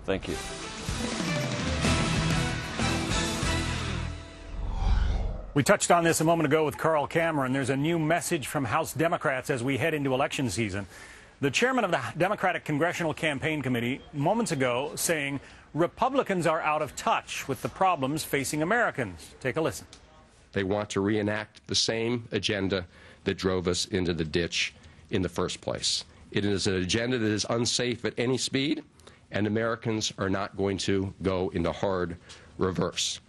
Thank you. We touched on this a moment ago with Carl Cameron. There's a new message from House Democrats as we head into election season. The chairman of the Democratic Congressional Campaign Committee moments ago saying Republicans are out of touch with the problems facing Americans. Take a listen. They want to reenact the same agenda that drove us into the ditch in the first place. It is an agenda that is unsafe at any speed, and Americans are not going to go into hard reverse.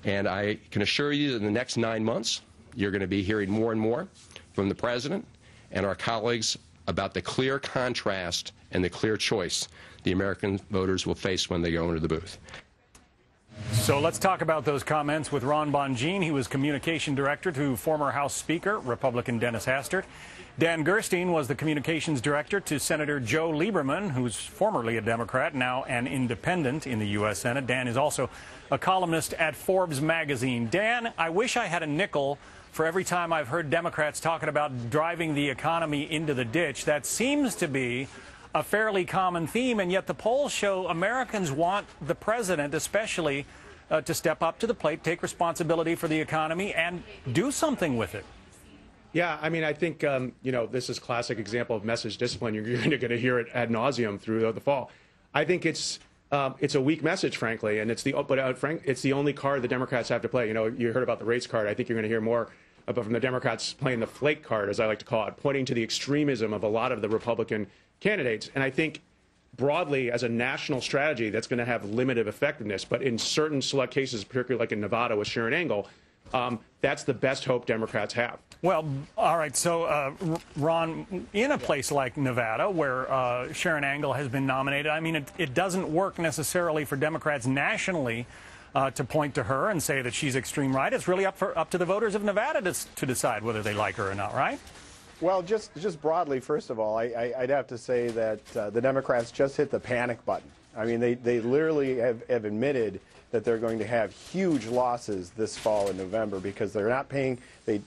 And I can assure you that in the next 9 months, you're going to be hearing more and more from the President and our colleagues about the clear contrast and the clear choice the American voters will face when they go into the booth. So let's talk about those comments with Ron Bonjean. He was communication director to former House Speaker, Republican Dennis Hastert. Dan Gerstein was the communications director to Senator Joe Lieberman, who's formerly a Democrat, now an independent in the U.S. Senate. Dan is also a columnist at Forbes magazine. Dan, I wish I had a nickel for every time I've heard Democrats talking about driving the economy into the ditch. That seems to be a fairly common theme, and yet the polls show Americans want the president especially to step up to the plate, take responsibility for the economy, and do something with it. Yeah, I mean, I think, you know, this is a classic example of message discipline. You're going to hear it ad nauseum through the fall. I think it's a weak message, frankly, and it's the only card the Democrats have to play. You know, you heard about the race card. I think you're going to hear more about from the Democrats playing the flake card, as I like to call it, pointing to the extremism of a lot of the Republican candidates. And I think broadly, as a national strategy, that's going to have limited effectiveness. But in certain select cases, particularly like in Nevada with Sharon Angle, that's the best hope Democrats have. Well, all right. So, Ron, in a place like Nevada, where Sharon Angle has been nominated, I mean, it doesn't work necessarily for Democrats nationally to point to her and say that she's extreme right. It's really up to the voters of Nevada to decide whether they like her or not, right? Well, just broadly, first of all, I'd have to say that the Democrats just hit the panic button. I mean, they literally have admitted that they're going to have huge losses this fall in November because they're not paying. They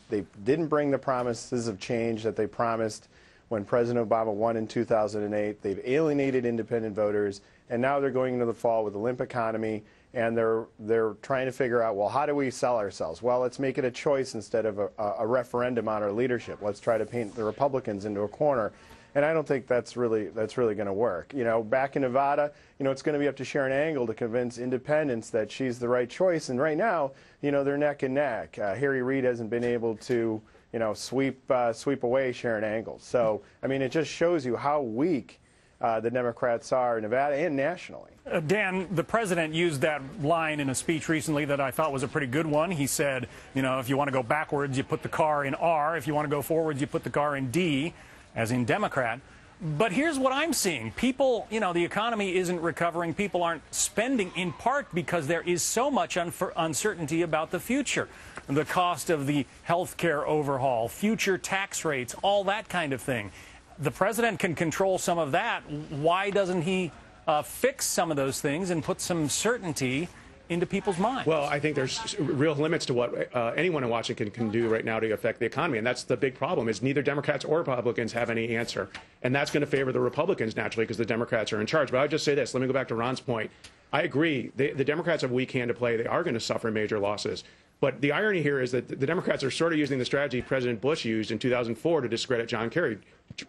didn't bring the promises of change that they promised when President Obama won in 2008. They've alienated independent voters, and now they're going into the fall with a limp economy, and they're trying to figure out, well, how do we sell ourselves? Well, let's make it a choice instead of a referendum on our leadership. Let's try to paint the Republicans into a corner. And I don't think that's really going to work. You know, back in Nevada, you know, it's going to be up to Sharon Angle to convince independents that she's the right choice. And right now, you know, they're neck and neck. Harry Reid hasn't been able to, you know, sweep away Sharon Angle. So, I mean, it just shows you how weak the Democrats are in Nevada and nationally. Dan, the president used that line in a speech recently that I thought was a pretty good one. He said, you know, if you want to go backwards, you put the car in R. If you want to go forwards, you put the car in D, as in Democrat. But here's what I'm seeing. People, you know, the economy isn't recovering. People aren't spending, in part because there is so much uncertainty about the future. The cost of the health care overhaul, future tax rates, all that kind of thing. The president can control some of that. Why doesn't he fix some of those things and put some certainty into people's minds? Well, I think there's real limits to what anyone in Washington can do right now to affect the economy, and that's the big problem, is neither Democrats or Republicans have any answer, and that's going to favor the Republicans naturally because the Democrats are in charge. But I would just say this. Let me go back to Ron's point. I agree. The Democrats have a weak hand to play. They are going to suffer major losses. But the irony here is that the Democrats are sort of using the strategy President Bush used in 2004 to discredit John Kerry.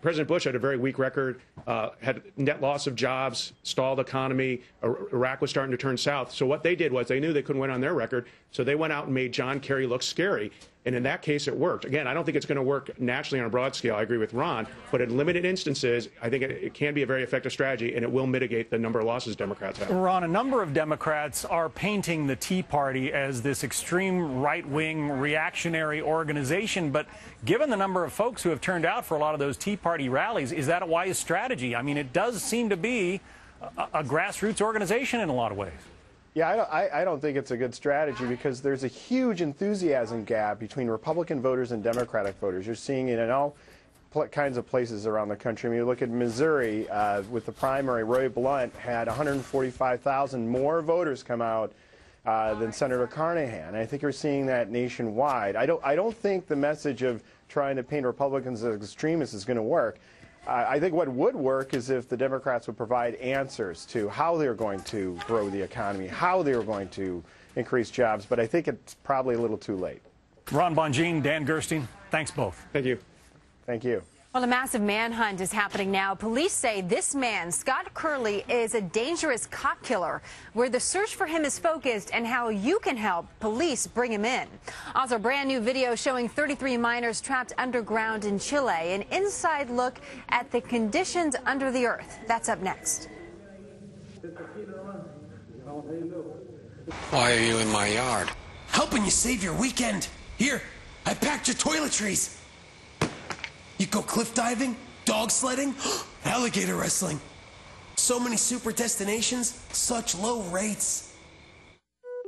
President Bush had a very weak record, had net loss of jobs, stalled economy. Iraq was starting to turn south. So what they did was they knew they couldn't win on their record, so they went out and made John Kerry look scary. And in that case, it worked. Again, I don't think it's going to work nationally on a broad scale. I agree with Ron. But in limited instances, I think it can be a very effective strategy, and it will mitigate the number of losses Democrats have. Ron, a number of Democrats are painting the Tea Party as this extreme right-wing reactionary organization. But given the number of folks who have turned out for a lot of those Tea Party rallies, is that a wise strategy? I mean, it does seem to be a grassroots organization in a lot of ways. Yeah, I don't think it's a good strategy because there's a huge enthusiasm gap between Republican voters and Democratic voters. You're seeing it in all kinds of places around the country. I mean, you look at Missouri with the primary. Roy Blunt had 145,000 more voters come out than Senator Carnahan. I think you're seeing that nationwide. I don't think the message of trying to paint Republicans as extremists is going to work. I think what would work is if the Democrats would provide answers to how they're going to grow the economy, how they're going to increase jobs, but I think it's probably a little too late. Ron Bonjean, Dan Gerstein, thanks both. Thank you. Thank you. Well, a massive manhunt is happening now. Police say this man, Scott Curley, is a dangerous cop killer, where the search for him is focused and how you can help police bring him in. Also, brand new video showing 33 miners trapped underground in Chile. An inside look at the conditions under the earth. That's up next. Why are you in my yard? Helping you save your weekend. Here, I packed your toiletries. You go cliff diving, dog sledding, alligator wrestling. So many super destinations, such low rates.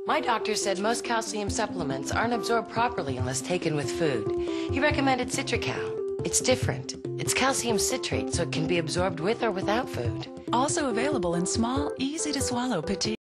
My doctor said most calcium supplements aren't absorbed properly unless taken with food. He recommended Citrical. It's different. It's calcium citrate, so it can be absorbed with or without food. Also available in small, easy-to-swallow petite.